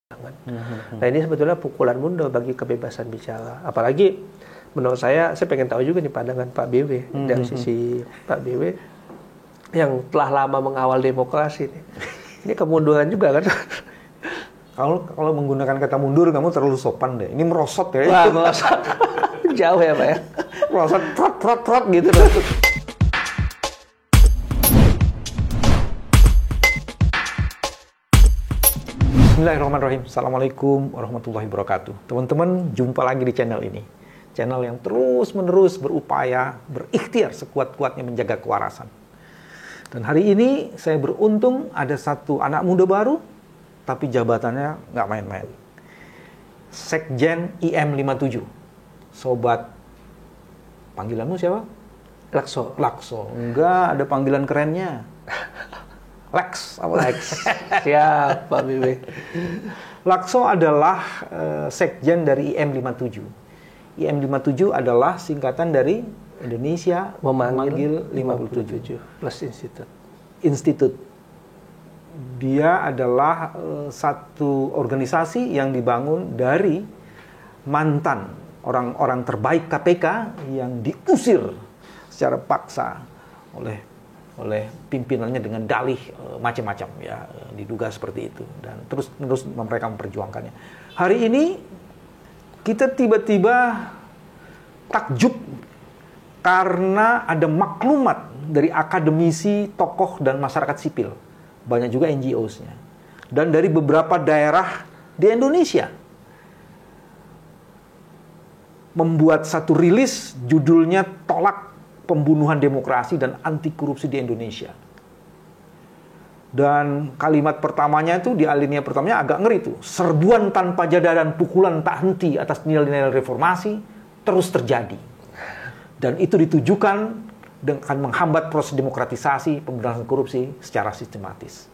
Nah ini sebetulnya pukulan mundur bagi kebebasan bicara. Apalagi menurut saya pengen tahu juga nih pandangan Pak BW dari sisi Pak BW yang telah lama mengawal demokrasi nih. Ini kemunduran juga kan? Kalau menggunakan kata mundur kamu terlalu sopan deh. Ini merosot ya. Wah, merosot. Jauh ya Pak ya. Merosot trot gitu. Bismillahirrahmanirrahim. Assalamualaikum warahmatullahi wabarakatuh. Teman-teman, jumpa lagi di channel ini. Channel yang terus-menerus berupaya, berikhtiar sekuat-kuatnya menjaga kewarasan. Dan hari ini saya beruntung ada satu anak muda baru, tapi jabatannya nggak main-main. Sekjen IM57. Sobat, panggilanmu siapa? Lakso. Enggak, ada panggilan kerennya. Lex. Siap Pak BW. Lakso adalah sekjen dari IM57. IM57 adalah singkatan dari Indonesia Memanggil 57 plus Institute. Dia adalah satu organisasi yang dibangun dari mantan orang-orang terbaik KPK yang diusir secara paksa oleh pimpinannya dengan dalih macam-macam ya, diduga seperti itu, dan terus mereka memperjuangkannya. Hari ini kita tiba-tiba takjub karena ada maklumat dari akademisi, tokoh dan masyarakat sipil, banyak juga NGOs-nya, dan dari beberapa daerah di Indonesia membuat satu rilis judulnya Tolak Pembunuhan Demokrasi dan Anti Korupsi di Indonesia. Dan kalimat pertamanya itu di alinea pertamanya agak ngeri tuh. Serbuan tanpa jeda dan pukulan tak henti atas nilai-nilai reformasi terus terjadi. Dan itu ditujukan dengan menghambat proses demokratisasi, pemberantasan korupsi secara sistematis.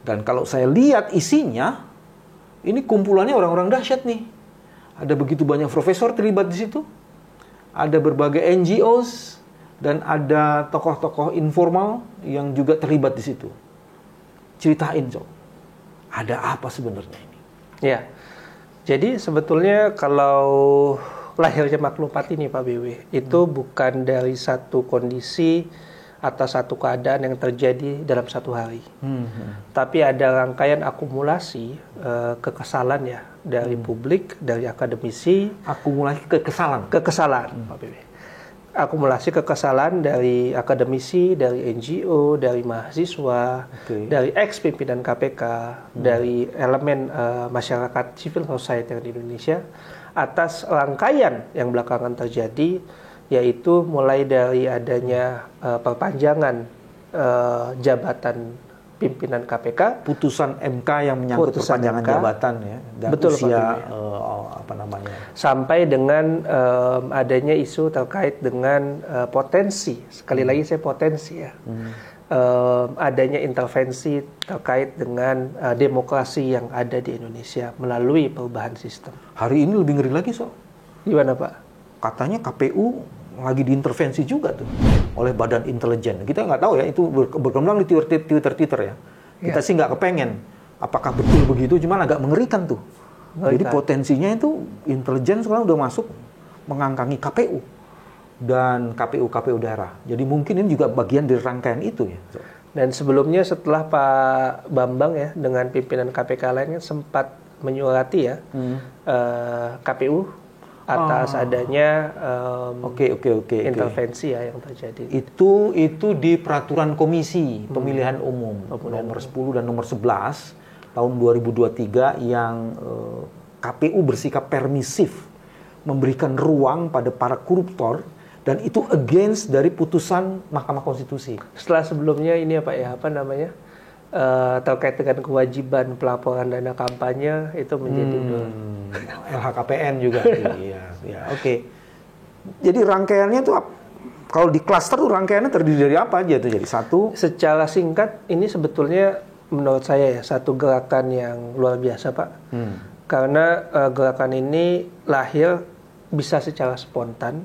Dan kalau saya lihat isinya, ini kumpulannya orang-orang dahsyat nih. Ada begitu banyak profesor terlibat di situ. Ada berbagai NGOs dan ada tokoh-tokoh informal yang juga terlibat di situ. Ceritain, Cok. Ada apa sebenarnya ini? Ya. Jadi sebetulnya kalau lahirnya maklumat ini Pak BW, itu bukan dari satu kondisi atau satu keadaan yang terjadi dalam satu hari. Tapi ada rangkaian akumulasi kekesalan ya dari publik, dari akademisi. Akumulasi kekesalan, Pak BW. Akumulasi kekesalan dari akademisi, dari NGO, dari mahasiswa, dari ex-pimpinan KPK, dari elemen masyarakat civil society di Indonesia atas rangkaian yang belakangan terjadi, yaitu mulai dari adanya perpanjangan jabatan pimpinan KPK, putusan MK yang menyangkut perpanjangan jabatan ya, dan betul, usia sampai dengan adanya isu terkait dengan potensi, sekali lagi saya potensi ya, adanya intervensi terkait dengan demokrasi yang ada di Indonesia melalui perubahan sistem. Hari ini lebih ngeri lagi, Sob. Gimana Pak? Katanya KPU lagi diintervensi juga tuh oleh badan intelijen. Kita nggak tahu ya, itu berkembang di Twitter ya. Kita sih nggak kepengen. Apakah betul begitu? Cuman agak mengerikan tuh. Jadi potensinya itu intelijen sekarang udah masuk mengangkangi KPU dan KPU daerah. Jadi mungkin ini juga bagian dari rangkaian itu ya. Dan sebelumnya setelah Pak Bambang ya dengan pimpinan KPK lainnya sempat menyurati ya KPU atas adanya intervensi ya yang terjadi. Itu di peraturan komisi pemilihan umum nomor 10 dan nomor 11 tahun 2023 yang KPU bersikap permisif, memberikan ruang pada para koruptor, dan itu against dari putusan Mahkamah Konstitusi. Setelah sebelumnya ini terkait dengan kewajiban pelaporan dana kampanye itu menjadi LHKPN juga. Oke. Jadi rangkaiannya tuh kalau di klaster tuh rangkaiannya terdiri dari apa aja tuh? Jadi satu. Secara singkat ini sebetulnya menurut saya ya satu gerakan yang luar biasa Pak. Karena gerakan ini lahir bisa secara spontan.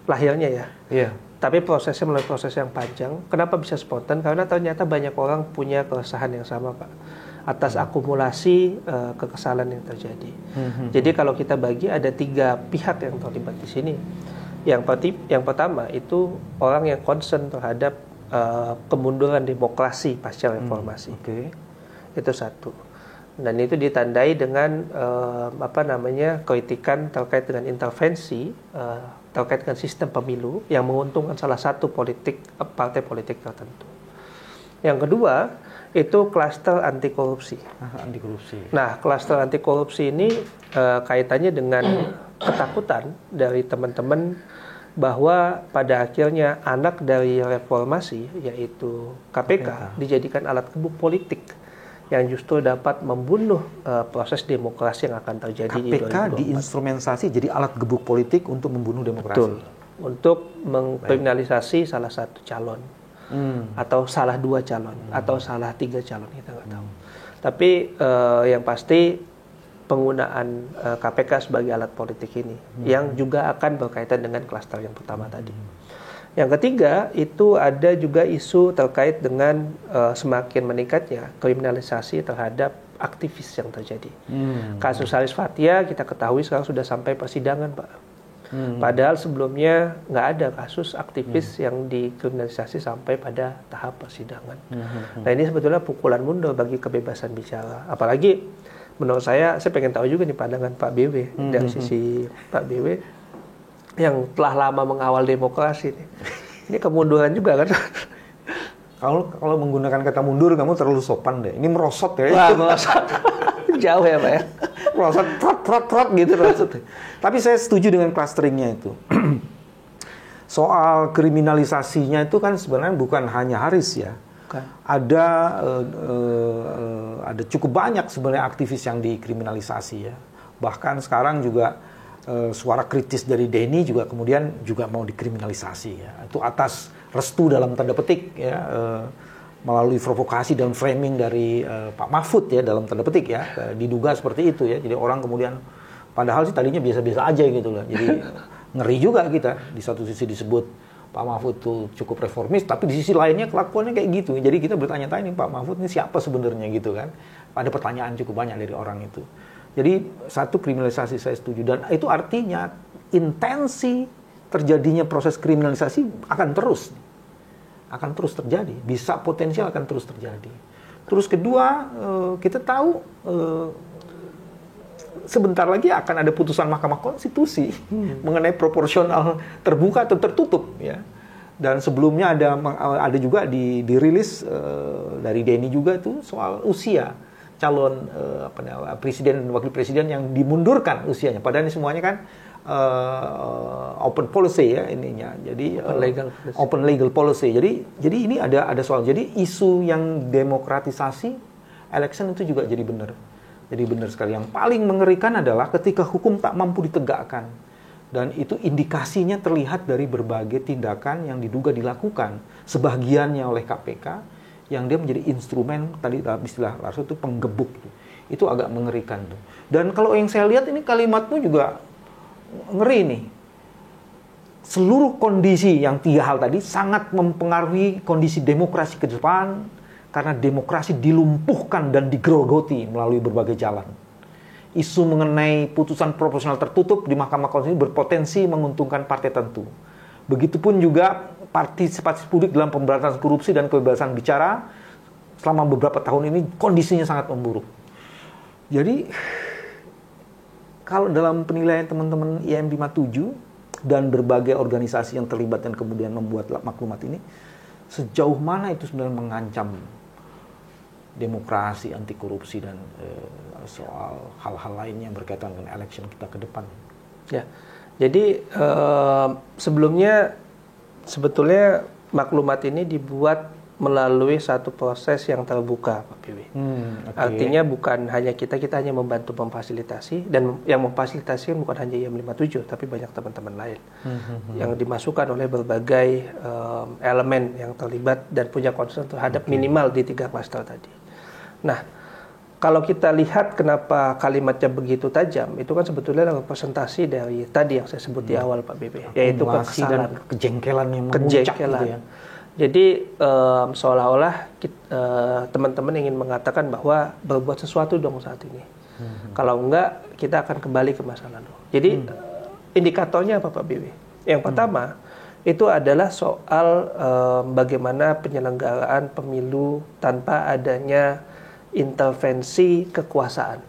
Lahirnya ya. Iya. Tapi prosesnya melalui proses yang panjang. Kenapa bisa spontan? Karena ternyata banyak orang punya keresahan yang sama, Pak. atas akumulasi kekesalan yang terjadi. Jadi kalau kita bagi ada 3 pihak yang terlibat di sini. Yang pertama itu orang yang concern terhadap kemunduran demokrasi pasca reformasi. Itu satu. Dan itu ditandai dengan kritikan terkait dengan intervensi terkait dengan sistem pemilu yang menguntungkan salah satu partai politik tertentu. Yang kedua itu klaster anti korupsi. Nah, klaster anti korupsi ini kaitannya dengan ketakutan dari teman-teman bahwa pada akhirnya anak dari reformasi yaitu KPK dijadikan alat gebuk politik yang justru dapat membunuh proses demokrasi yang akan terjadi di 2024. KPK diinstrumentasi jadi alat gebuk politik untuk membunuh demokrasi. Betul. Untuk mengkriminalisasi salah satu calon. Atau salah 2 calon. Atau salah 3 calon, kita nggak tahu. Tapi yang pasti penggunaan KPK sebagai alat politik ini yang juga akan berkaitan dengan klaster yang pertama tadi. Yang ketiga itu ada juga isu terkait dengan semakin meningkatnya kriminalisasi terhadap aktivis yang terjadi. Kasus Haris Fathia kita ketahui sekarang sudah sampai persidangan, Pak. Padahal sebelumnya nggak ada kasus aktivis yang dikriminalisasi sampai pada tahap persidangan. Nah, ini sebetulnya pukulan mundur bagi kebebasan bicara. Apalagi menurut saya pengen tahu juga nih pandangan Pak BW dari sisi Pak BW yang telah lama mengawal demokrasi nih. Ini kemunduran juga kan? Kalau menggunakan kata mundur kamu terlalu sopan deh. Ini merosot ya. Wah, merosot. Jauh ya, Pak ya. Merosot trot gitu merosot. Tapi saya setuju dengan clusteringnya itu. Soal kriminalisasinya itu kan sebenarnya bukan hanya Haris ya. Bukan. Ada cukup banyak sebenarnya aktivis yang dikriminalisasi ya. Bahkan sekarang juga suara kritis dari Denny juga kemudian juga mau dikriminalisasi ya. Itu atas restu dalam tanda petik ya, melalui provokasi dan framing dari Pak Mahfud ya dalam tanda petik ya, diduga seperti itu ya. Jadi orang kemudian padahal sih tadinya biasa-biasa aja gitu lah. Jadi ngeri juga kita di satu sisi disebut Pak Mahfud tuh cukup reformis, tapi di sisi lainnya kelakuannya kayak gitu. Jadi kita bertanya-tanya nih Pak Mahfud ini siapa sebenarnya gitu kan. Ada pertanyaan cukup banyak dari orang itu. Jadi satu kriminalisasi saya setuju dan itu artinya intensi terjadinya proses kriminalisasi akan terus terjadi, bisa potensial akan terus terjadi. Terus kedua kita tahu sebentar lagi akan ada putusan Mahkamah Konstitusi mengenai proporsional terbuka atau tertutup ya. Dan sebelumnya ada juga dirilis dari Denny juga itu soal usia calon presiden dan wakil presiden yang dimundurkan usianya. Padahal ini semuanya kan open policy ya ininya. Jadi open legal policy. Jadi ini ada soal. Jadi isu yang demokratisasi election itu juga jadi benar. Jadi benar sekali. Yang paling mengerikan adalah ketika hukum tak mampu ditegakkan. Dan itu indikasinya terlihat dari berbagai tindakan yang diduga dilakukan. Sebagiannya oleh KPK yang dia menjadi instrumen tadi dalam istilah Larso itu penggebuk itu agak mengerikan tuh. Dan kalau yang saya lihat ini kalimatnya juga ngeri nih. Seluruh kondisi yang 3 hal tadi sangat mempengaruhi kondisi demokrasi ke depan karena demokrasi dilumpuhkan dan digerogoti melalui berbagai jalan. Isu mengenai putusan proporsional tertutup di Mahkamah Konstitusi berpotensi menguntungkan partai tertentu. Begitupun juga partisipasi publik dalam pemberantasan korupsi dan kebebasan bicara selama beberapa tahun ini kondisinya sangat memburuk. Jadi kalau dalam penilaian teman-teman IM 57 dan berbagai organisasi yang terlibat dan kemudian membuat maklumat ini, sejauh mana itu sebenarnya mengancam demokrasi, anti korupsi dan soal hal-hal lainnya yang berkaitan dengan election kita ke depan. Ya. Jadi sebetulnya maklumat ini dibuat melalui satu proses yang terbuka, Pak Piwi. Artinya bukan hanya kita hanya membantu memfasilitasi, dan yang memfasilitasi bukan hanya IM57, tapi banyak teman-teman lain yang dimasukkan oleh berbagai elemen yang terlibat dan punya concern terhadap minimal di 3 klaster tadi. Nah, kalau kita lihat kenapa kalimatnya begitu tajam, itu kan sebetulnya representasi dari tadi yang saya sebut di awal Pak BB, yaitu kekesalan, kejengkelan yang memuncak gitu ya. Jadi seolah-olah teman-teman ingin mengatakan bahwa berbuat sesuatu dong saat ini. Kalau enggak, kita akan kembali ke masa lalu. Jadi indikatornya apa Pak Bibi? Yang pertama itu adalah soal bagaimana penyelenggaraan pemilu tanpa adanya intervensi kekuasaan.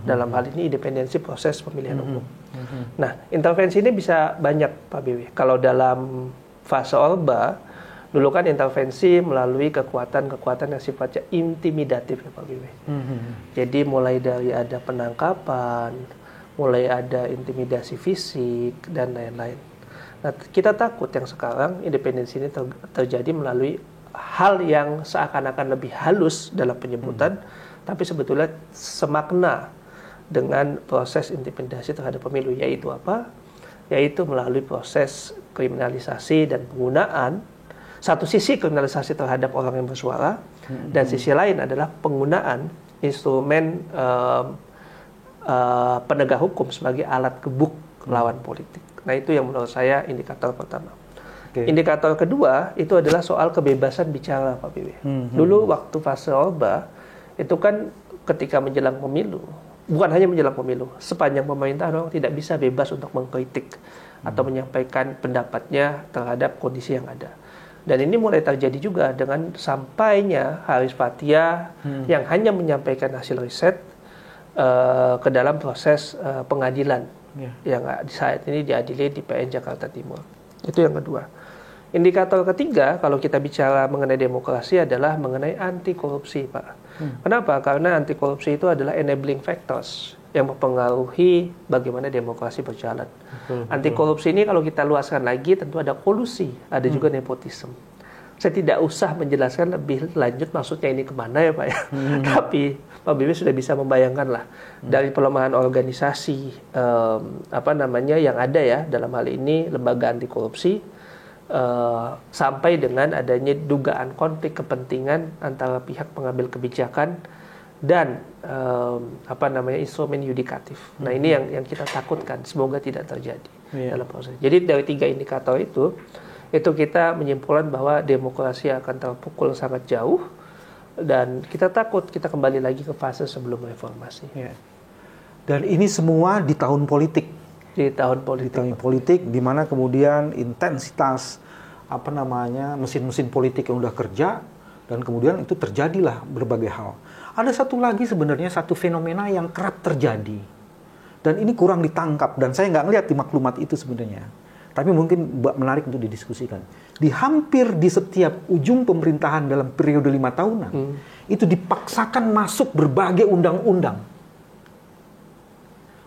Dalam hal ini independensi proses pemilihan umum. Nah, intervensi ini bisa banyak Pak Bibi. Kalau dalam fase Orba, dulu kan intervensi melalui kekuatan-kekuatan yang sifatnya intimidatif ya Pak Bibi. Jadi mulai dari ada penangkapan, mulai ada intimidasi fisik, dan lain-lain. Nah, kita takut yang sekarang independensi ini terjadi melalui hal yang seakan-akan lebih halus dalam penyebutan, tapi sebetulnya semakna dengan proses intimidasi terhadap pemilu, yaitu apa? Yaitu melalui proses kriminalisasi dan penggunaan, satu sisi kriminalisasi terhadap orang yang bersuara, dan sisi lain adalah penggunaan instrumen penegak hukum sebagai alat gebuk lawan politik. Nah, itu yang menurut saya indikator pertama. Indikator kedua itu adalah soal kebebasan bicara Pak Bibi. Dulu waktu fase Orba itu kan ketika menjelang pemilu, bukan hanya menjelang pemilu, sepanjang pemerintahan orang tidak bisa bebas untuk mengkritik atau menyampaikan pendapatnya terhadap kondisi yang ada. Dan ini mulai terjadi juga dengan sampainya Haris Fathia yang hanya menyampaikan hasil riset ke dalam proses pengadilan yang saat ini diadili di PN Jakarta Timur. Itu yang kedua. Indikator ketiga kalau kita bicara mengenai demokrasi adalah mengenai anti korupsi, Pak. Kenapa? Karena anti korupsi itu adalah enabling factors yang mempengaruhi bagaimana demokrasi berjalan. Anti korupsi ini kalau kita luaskan lagi tentu ada kolusi, ada juga nepotisme. Saya tidak usah menjelaskan lebih lanjut maksudnya ini kemana ya Pak ya. Tapi Pak Bibi sudah bisa membayangkan lah dari pelemahan organisasi yang ada ya dalam hal ini lembaga anti korupsi sampai dengan adanya dugaan konflik kepentingan antara pihak pengambil kebijakan dan instrumen yudikatif. Nah ini yang kita takutkan, semoga tidak terjadi dalam proses. Jadi dari 3 indikator itu kita menyimpulkan bahwa demokrasi akan terpukul sangat jauh dan kita takut kita kembali lagi ke fase sebelum reformasi. Dan ini semua di tahun politik. Di tahun politik, di mana kemudian intensitas mesin-mesin politik yang udah kerja dan kemudian itu terjadilah berbagai hal. Ada satu lagi sebenarnya satu fenomena yang kerap terjadi dan ini kurang ditangkap dan saya nggak ngelihat di maklumat itu sebenarnya. Tapi mungkin menarik untuk didiskusikan. Hampir di setiap ujung pemerintahan dalam periode 5 tahunan, itu dipaksakan masuk berbagai undang-undang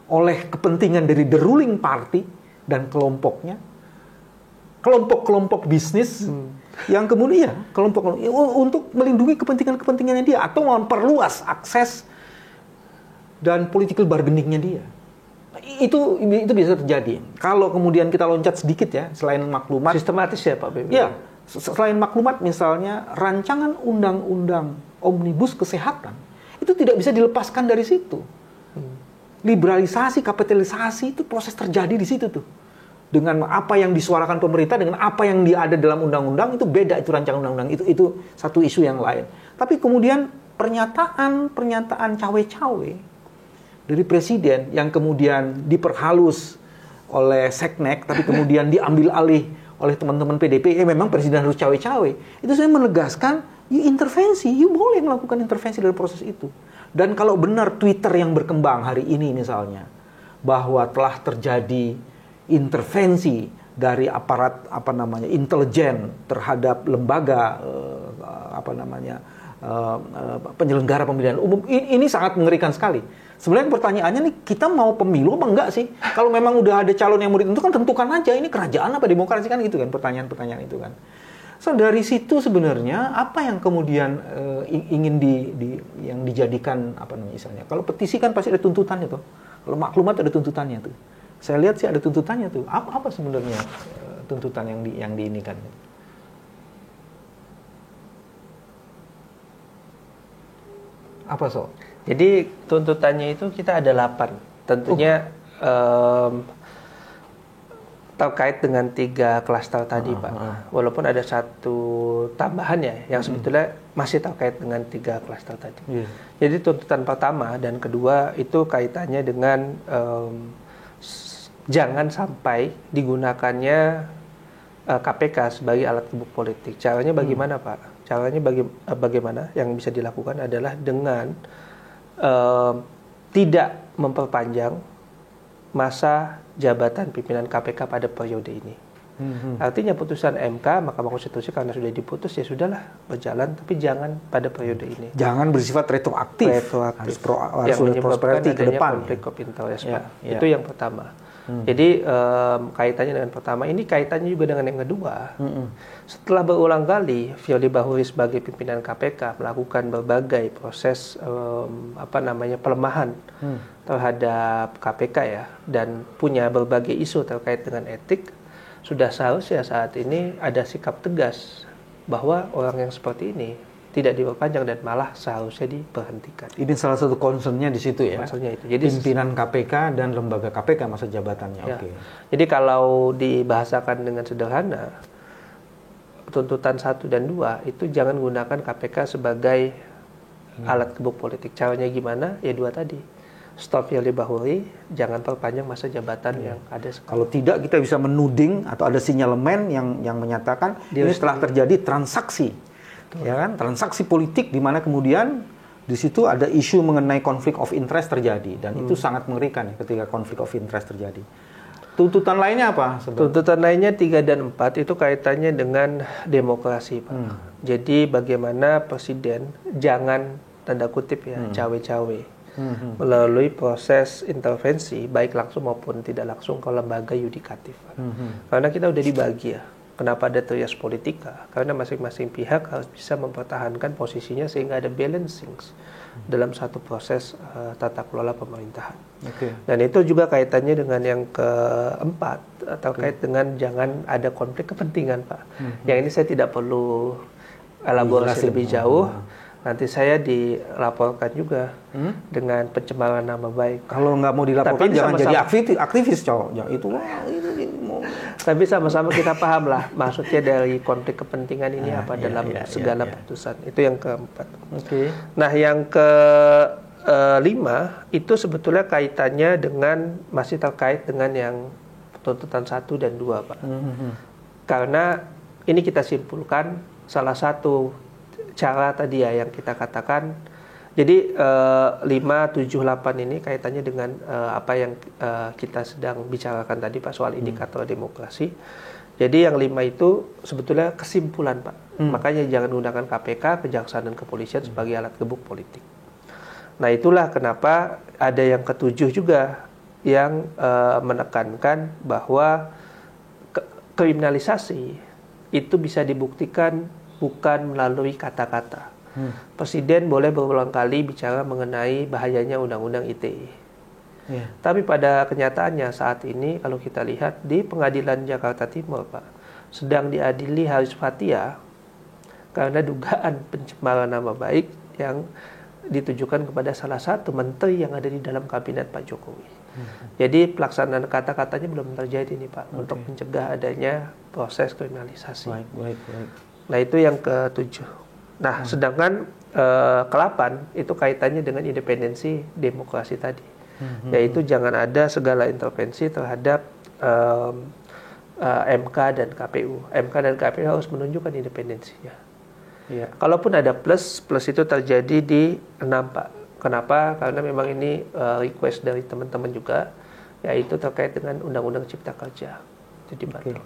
oleh kepentingan dari the ruling party dan kelompoknya, kelompok-kelompok bisnis yang kemudian untuk melindungi kepentingan-kepentingannya dia atau memperluas akses dan political bargainingnya dia. Itu bisa terjadi. Kalau kemudian kita loncat sedikit ya, selain maklumat sistematis ya Pak Bibi. Ya, selain maklumat misalnya rancangan undang-undang omnibus kesehatan itu tidak bisa dilepaskan dari situ. Liberalisasi, kapitalisasi itu proses terjadi di situ tuh. Dengan apa yang disuarakan pemerintah dengan apa yang ada dalam undang-undang itu beda, itu rancangan undang-undang itu satu isu yang lain. Tapi kemudian pernyataan cawe-cawe dari presiden yang kemudian diperhalus oleh Seknek, tapi kemudian diambil alih oleh teman-teman PDP, memang presiden harus cawe-cawe. Itu saya menegaskan, you boleh melakukan intervensi dalam proses itu. Dan kalau benar Twitter yang berkembang hari ini misalnya, bahwa telah terjadi intervensi dari aparat intelijen terhadap lembaga penyelenggara pemilihan umum, ini sangat mengerikan sekali. Sebenarnya pertanyaannya nih, kita mau pemilu apa enggak sih? Kalau memang udah ada calon yang mau ditentukan, tentukan aja ini kerajaan apa demokrasi kan gitu kan, pertanyaan-pertanyaan itu kan. So dari situ sebenarnya apa yang kemudian ingin yang dijadikan misalnya. Kalau petisi kan pasti ada tuntutannya tuh. Kalau maklumat ada tuntutannya tuh. Saya lihat sih ada tuntutannya tuh. Apa sebenarnya tuntutan yang diinikan? Apa so? Jadi tuntutannya itu kita ada 8. Tentunya terkait dengan 3 klaster tadi, Pak. Walaupun ada satu tambahan ya, yang sebetulnya masih terkait dengan 3 klaster tadi. Jadi tuntutan pertama dan kedua itu kaitannya dengan jangan sampai digunakannya KPK sebagai alat gebuk politik. Caranya bagaimana, Pak? Caranya bagaimana yang bisa dilakukan adalah dengan tidak memperpanjang masa jabatan pimpinan KPK pada periode ini. Artinya putusan MK, Mahkamah Konstitusi karena sudah diputus ya sudahlah berjalan, tapi jangan pada periode ini. Jangan bersifat retroaktif. Harus yang menyebabkan ke adanya depan. konflik of interest, Pak. Itu yang pertama. Jadi kaitannya dengan pertama, ini kaitannya juga dengan yang kedua. Setelah berulang kali Firly Bahuri sebagai pimpinan KPK melakukan berbagai proses pelemahan terhadap KPK ya, dan punya berbagai isu terkait dengan etik, sudah seharusnya saat ini ada sikap tegas bahwa orang yang seperti ini tidak diperpanjang dan malah seharusnya diberhentikan. Ini salah satu concernnya di situ ya. Maksudnya itu. Jadi pimpinan KPK dan lembaga KPK masa jabatannya. Ya. Oke. Jadi kalau dibahasakan dengan sederhana, tuntutan 1 dan 2 itu jangan gunakan KPK sebagai alat gebuk politik. Caranya gimana? Ya 2 tadi. Stop Firly Bahuri, jangan perpanjang masa jabatan yang ada sekarang. Kalau tidak kita bisa menuding atau ada sinyalemen yang menyatakan ini setelah terjadi transaksi. Ya kan, transaksi politik di mana kemudian di situ ada isu mengenai konflik of interest terjadi, dan itu sangat mengerikan ya ketika konflik of interest terjadi. Tuntutan lainnya apa? Tuntutan lainnya 3 dan 4 itu kaitannya dengan demokrasi, Pak. Jadi bagaimana presiden jangan tanda kutip ya cawe-cawe melalui proses intervensi baik langsung maupun tidak langsung ke lembaga yudikatif. Karena kita udah dibagi ya. Kenapa ada trias politika? Karena masing-masing pihak harus bisa mempertahankan posisinya sehingga ada balancing dalam satu proses tata kelola pemerintahan. Dan itu juga kaitannya dengan yang keempat, terkait dengan jangan ada konflik kepentingan, Pak. Yang ini saya tidak perlu elaborasi lebih jauh. Nanti saya dilaporkan juga dengan pencemaran nama baik. Kalau nggak mau dilaporkan jangan jadi aktivis, cowok. Ya, itu tapi sama-sama kita paham lah maksudnya dari konflik kepentingan ini apa dalam segala putusan. Itu yang keempat. Nah, yang kelima itu sebetulnya kaitannya dengan masih terkait dengan yang tuntutan 1 dan 2, Pak. Karena ini kita simpulkan salah satu cara tadi ya yang kita katakan. Jadi 5, 7, 8 ini kaitannya dengan apa yang kita sedang bicarakan tadi, Pak, soal indikator demokrasi. Jadi yang 5 itu sebetulnya kesimpulan, Pak. Makanya jangan gunakan KPK, Kejaksaan dan Kepolisian sebagai alat gebuk politik. Nah, itulah kenapa ada yang ke-7 juga yang menekankan bahwa kriminalisasi itu bisa dibuktikan bukan melalui kata-kata. Presiden boleh berulang kali bicara mengenai bahayanya undang-undang ITE. Tapi pada kenyataannya saat ini kalau kita lihat di Pengadilan Jakarta Timur, Pak, sedang diadili Haris Fathia karena dugaan pencemaran nama baik yang ditujukan kepada salah satu menteri yang ada di dalam kabinet Pak Jokowi. Jadi pelaksanaan kata-katanya belum terjadi nih, Pak, untuk mencegah adanya proses kriminalisasi. Nah, itu yang ke-7. Nah, sedangkan ke-8 itu kaitannya dengan independensi demokrasi tadi. Yaitu jangan ada segala intervensi terhadap MK dan KPU. MK dan KPU harus menunjukkan independensinya. Kalaupun ada plus itu terjadi di 6, Pak. Kenapa? Karena memang ini request dari teman-teman juga, yaitu terkait dengan Undang-Undang Cipta Kerja. Itu dibantu.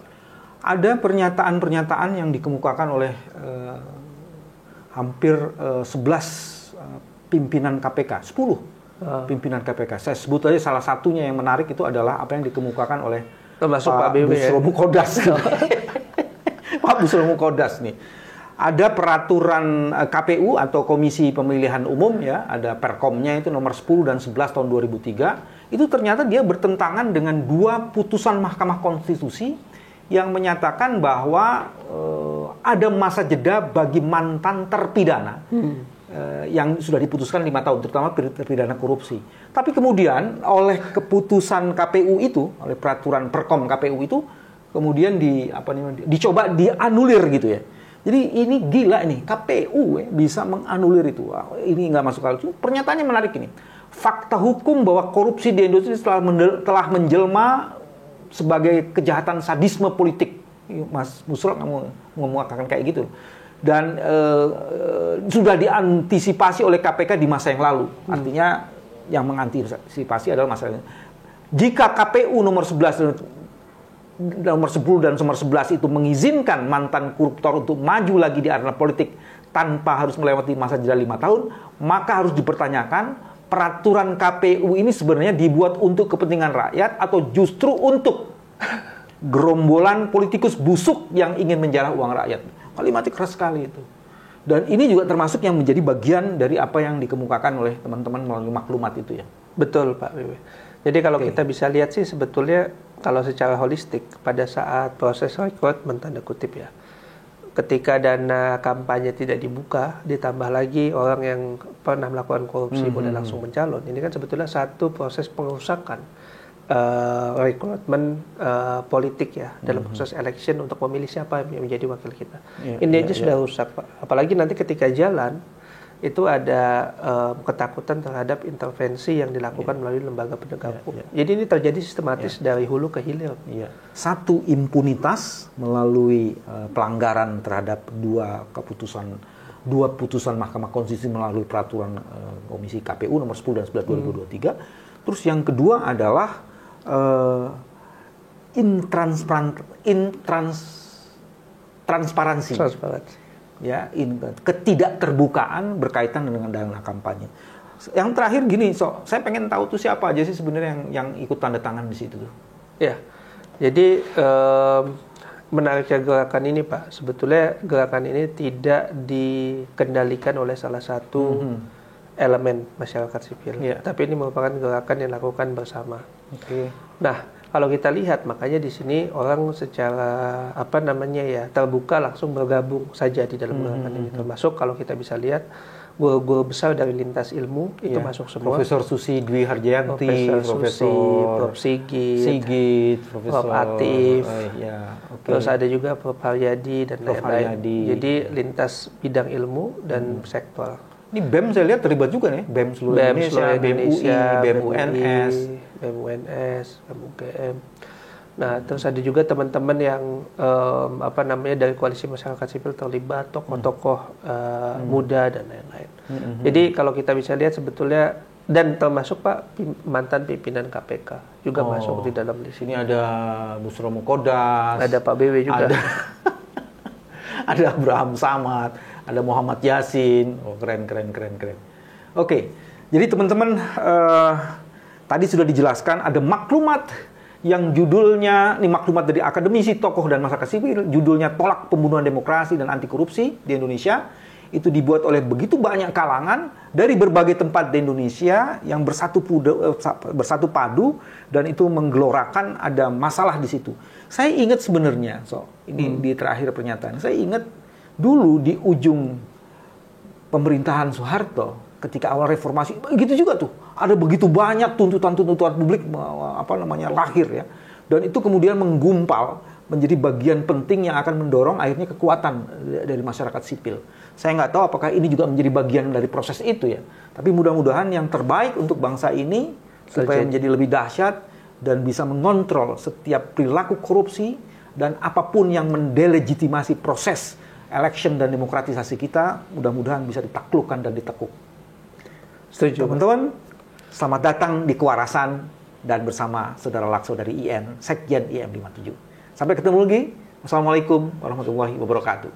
Ada pernyataan-pernyataan yang dikemukakan oleh hampir 11 pimpinan KPK, 10 pimpinan KPK. Saya sebut aja salah satunya yang menarik itu adalah apa yang dikemukakan oleh termasuk Pak Busro Mukodas. Pak Busro Mukodas nih. Ada peraturan KPU atau Komisi Pemilihan Umum ya, ada Perkomnya itu nomor 10 dan 11 tahun 2003. Itu ternyata dia bertentangan dengan 2 putusan Mahkamah Konstitusi yang menyatakan bahwa ada masa jeda bagi mantan terpidana yang sudah diputuskan 5 tahun, terutama terpidana korupsi. Tapi kemudian oleh keputusan KPU itu, oleh peraturan Perkom KPU itu, kemudian dicoba dianulir gitu ya. Jadi ini gila ini, KPU bisa menganulir itu. Wah, ini nggak masuk akal. Pernyataannya menarik ini. Fakta hukum bahwa korupsi di Indonesia telah menjelma sebagai kejahatan sadisme politik. Mas Busro mengatakan kayak gitu. Dan sudah diantisipasi oleh KPK di masa yang lalu. Artinya yang mengantisipasi adalah masalahnya. Jika KPU nomor 10 dan nomor 11 itu mengizinkan mantan koruptor untuk maju lagi di arena politik tanpa harus melewati masa jeda 5 tahun, maka harus dipertanyakan peraturan KPU ini sebenarnya dibuat untuk kepentingan rakyat atau justru untuk gerombolan politikus busuk yang ingin menjarah uang rakyat. Kalimatnya keras sekali itu. Dan ini juga termasuk yang menjadi bagian dari apa yang dikemukakan oleh teman-teman melalui maklumat itu ya. Betul Pak Wiwi. Jadi kalau kita bisa lihat sih sebetulnya kalau secara holistik pada saat proses rekrutmen tanda kutip ya, ketika dana kampanye tidak dibuka, ditambah lagi orang yang pernah melakukan korupsi boleh langsung mencalon, ini kan sebetulnya satu proses pengerusakan rekrutmen politik ya dalam proses election untuk memilih siapa yang menjadi wakil kita. Ini aja sudah rusak Pak. Apalagi nanti ketika jalan itu ada ketakutan terhadap intervensi yang dilakukan melalui lembaga penegak hukum. Jadi ini terjadi sistematis dari hulu ke hilir. Satu, impunitas melalui pelanggaran terhadap dua putusan Mahkamah Konstitusi melalui peraturan Komisi KPU nomor 10 dan 11 2023. Terus yang kedua adalah transparansi. Ya, ketidakterbukaan berkaitan dengan dana kampanye. Yang terakhir gini, saya pengen tahu tuh siapa aja sih sebenarnya yang ikut tanda tangan di situ tuh. Ya, jadi menariknya gerakan ini Pak, sebetulnya gerakan ini tidak dikendalikan oleh salah satu elemen masyarakat sipil, tapi ini merupakan gerakan yang dilakukan bersama. Nah, kalau kita lihat makanya di sini orang secara terbuka langsung bergabung saja di dalam gerakan ini. Termasuk kalau kita bisa lihat guru-guru besar dari lintas ilmu itu masuk semua. Profesor Susi Dwi Harjayanti, Prof Sigit, Profesor Prof Atif, terus ada juga Prof Haryadi dan lain-lain. Jadi lintas bidang ilmu dan sektor. Ini BEM saya lihat terlibat juga nih, BEM seluruh Indonesia, BEM UI, BEM UNS, BEM UNS, BEM UGM. Nah, terus ada juga teman-teman yang dari koalisi masyarakat sipil terlibat, tokoh-tokoh muda dan lain-lain. Jadi kalau kita bisa lihat sebetulnya dan termasuk Pak mantan pimpinan KPK juga masuk di dalam di sini. Ada Busro Mukodas, ada Pak BW juga. Ada Abraham Samad, ada Muhammad Yasin. Keren. Oke. Jadi teman-teman tadi sudah dijelaskan ada maklumat yang judulnya, ini maklumat dari akademisi, tokoh dan masyarakat sipil, judulnya Tolak Pembunuhan Demokrasi dan Anti Korupsi di Indonesia. Itu dibuat oleh begitu banyak kalangan dari berbagai tempat di Indonesia yang bersatu padu dan itu menggelorakan ada masalah di situ. Saya ingat sebenarnya, ini di terakhir pernyataan, saya ingat dulu di ujung pemerintahan Soeharto ketika awal reformasi, begitu juga tuh. Ada begitu banyak tuntutan-tuntutan publik lahir ya. Dan itu kemudian menggumpal menjadi bagian penting yang akan mendorong akhirnya kekuatan dari masyarakat sipil. Saya nggak tahu apakah ini juga menjadi bagian dari proses itu ya. Tapi mudah-mudahan yang terbaik untuk bangsa ini supaya menjadi lebih dahsyat dan bisa mengontrol setiap perilaku korupsi dan apapun yang mendelegitimasi proses election dan demokratisasi kita, mudah-mudahan bisa ditaklukkan dan ditekuk. Setuju, teman-teman. Selamat datang di Kewarasan dan bersama Saudara Lakso dari IN, Sekjen IM 57. Sampai ketemu lagi. Wassalamualaikum warahmatullahi wabarakatuh.